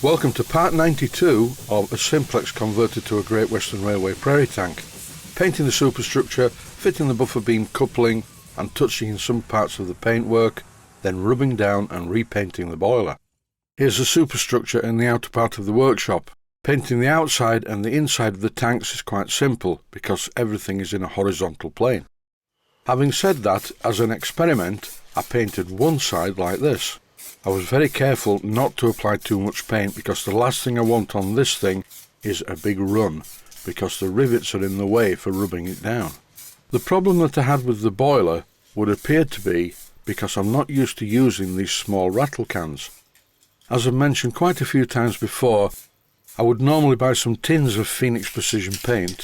Welcome to part 92 of a Simplex converted to a Great Western Railway Prairie Tank. Painting the superstructure, fitting the buffer beam coupling and touching in some parts of the paintwork, then rubbing down and repainting the boiler. Here's the superstructure in the outer part of the workshop. Painting the outside and the inside of the tanks is quite simple because everything is in a horizontal plane. Having said that, as an experiment, I painted one side like this. I was very careful not to apply too much paint because the last thing I want on this thing is a big run, because the rivets are in the way for rubbing it down. The problem that I had with the boiler would appear to be because I'm not used to using these small rattle cans. As I've mentioned quite a few times before, I would normally buy some tins of Phoenix Precision paint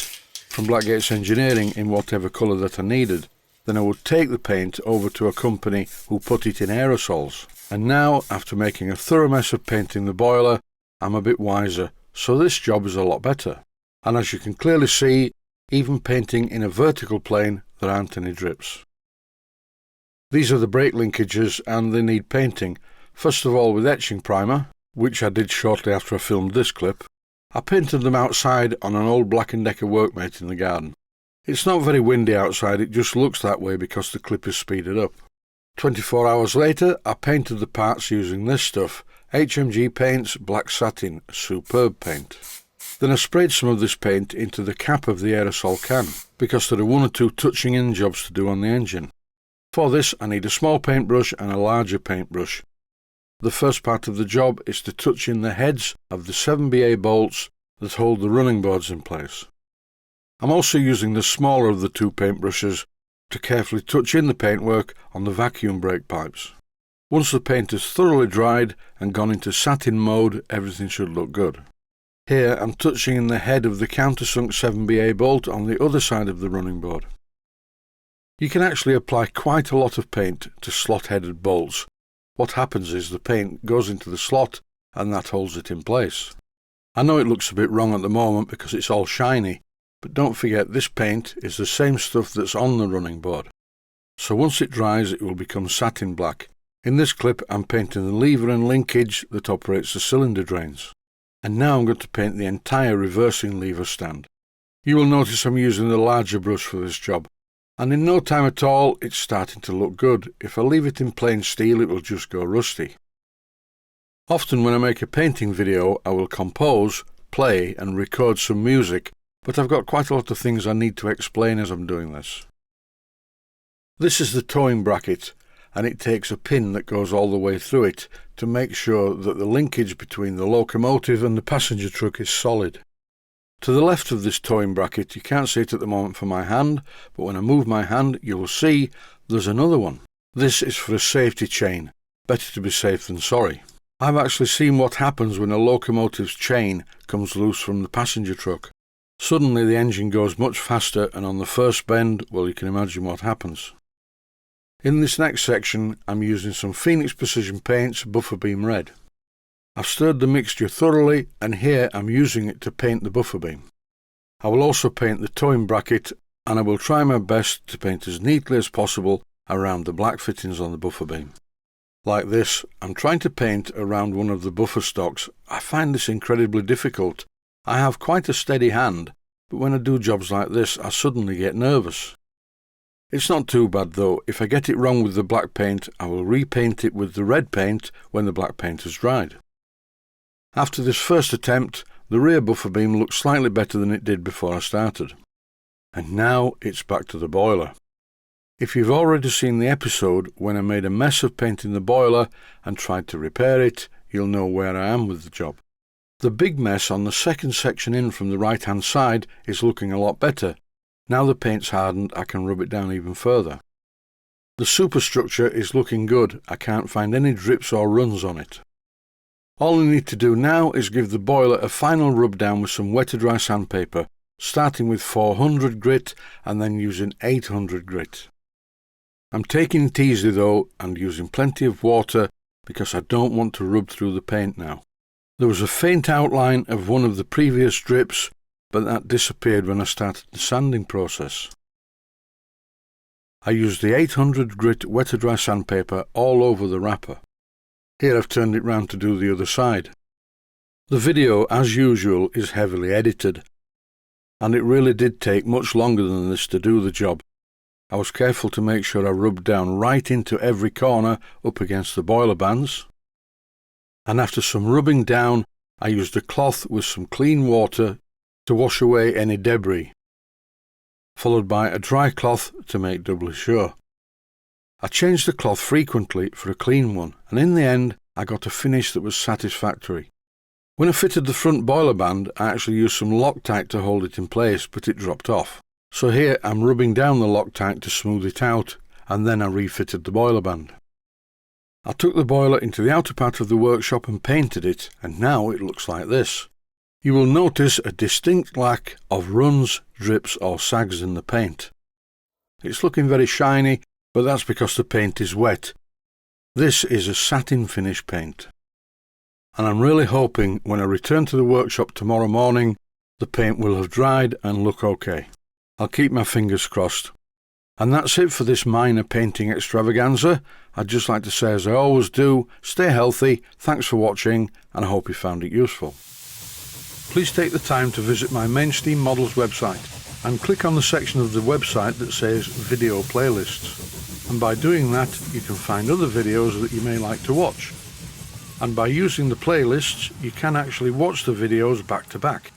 from Blackgates Engineering in whatever colour that I needed. Then I would take the paint over to a company who put it in aerosols. And now, after making a thorough mess of painting the boiler, I'm a bit wiser, so this job is a lot better. And as you can clearly see, even painting in a vertical plane, there aren't any drips. These are the brake linkages and they need painting. First of all with etching primer, which I did shortly after I filmed this clip. I painted them outside on an old Black & Decker workmate in the garden. It's not very windy outside, it just looks that way because the clip is speeded up. 24 hours later, I painted the parts using this stuff, HMG Paints Black Satin, superb paint. Then I sprayed some of this paint into the cap of the aerosol can, because there are one or two touching in jobs to do on the engine. For this I need a small paintbrush and a larger paintbrush. The first part of the job is to touch in the heads of the 7BA bolts that hold the running boards in place. I'm also using the smaller of the two paintbrushes to carefully touch in the paintwork on the vacuum brake pipes. Once the paint is thoroughly dried and gone into satin mode, everything should look good. Here I'm touching in the head of the countersunk 7BA bolt on the other side of the running board. You can actually apply quite a lot of paint to slot-headed bolts. What happens is the paint goes into the slot and that holds it in place. I know it looks a bit wrong at the moment because it's all shiny, but don't forget this paint is the same stuff that's on the running board. So once it dries it will become satin black. In this clip I'm painting the lever and linkage that operates the cylinder drains. And now I'm going to paint the entire reversing lever stand. You will notice I'm using the larger brush for this job. And in no time at all it's starting to look good. If I leave it in plain steel it will just go rusty. Often when I make a painting video I will compose, play and record some music, but I've got quite a lot of things I need to explain as I'm doing this. This is the towing bracket, and it takes a pin that goes all the way through it to make sure that the linkage between the locomotive and the passenger truck is solid. To the left of this towing bracket, you can't see it at the moment for my hand, but when I move my hand you will see there's another one. This is for a safety chain. Better to be safe than sorry. I've actually seen what happens when a locomotive's chain comes loose from the passenger truck. Suddenly the engine goes much faster and on the first bend, well, you can imagine what happens. In this next section I'm using some Phoenix Precision Paints Buffer Beam Red. I've stirred the mixture thoroughly and here I'm using it to paint the buffer beam. I will also paint the towing bracket and I will try my best to paint as neatly as possible around the black fittings on the buffer beam. Like this, I'm trying to paint around one of the buffer stocks. I find this incredibly difficult. I have quite a steady hand, but when I do jobs like this I suddenly get nervous. It's not too bad though. If I get it wrong with the black paint I will repaint it with the red paint when the black paint has dried. After this first attempt the rear buffer beam looks slightly better than it did before I started. And now it's back to the boiler. If you've already seen the episode when I made a mess of painting the boiler and tried to repair it, you'll know where I am with the job. The big mess on the second section in from the right hand side is looking a lot better. Now the paint's hardened I can rub it down even further. The superstructure is looking good. I can't find any drips or runs on it. All I need to do now is give the boiler a final rub down with some wet to dry sandpaper, starting with 400 grit and then using 800 grit. I'm taking it easy though and using plenty of water because I don't want to rub through the paint now. There was a faint outline of one of the previous drips, but that disappeared when I started the sanding process. I used the 800 grit wet to dry sandpaper all over the wrapper. Here I've turned it round to do the other side. The video, as usual, is heavily edited, and it really did take much longer than this to do the job. I was careful to make sure I rubbed down right into every corner up against the boiler bands, and after some rubbing down, I used a cloth with some clean water to wash away any debris, followed by a dry cloth to make doubly sure. I changed the cloth frequently for a clean one, and in the end I got a finish that was satisfactory. When I fitted the front boiler band, I actually used some Loctite to hold it in place, but it dropped off. So here I'm rubbing down the Loctite to smooth it out, and then I refitted the boiler band. I took the boiler into the outer part of the workshop and painted it, and now it looks like this. You will notice a distinct lack of runs, drips or sags in the paint. It's looking very shiny, but that's because the paint is wet. This is a satin finish paint, and I'm really hoping when I return to the workshop tomorrow morning the paint will have dried and look okay. I'll keep my fingers crossed. And that's it for this minor painting extravaganza. I'd just like to say, as I always do, stay healthy, thanks for watching, and I hope you found it useful. Please take the time to visit my Mainsteam Models website and click on the section of the website that says Video Playlists. And by doing that, you can find other videos that you may like to watch. And by using the playlists, you can actually watch the videos back to back.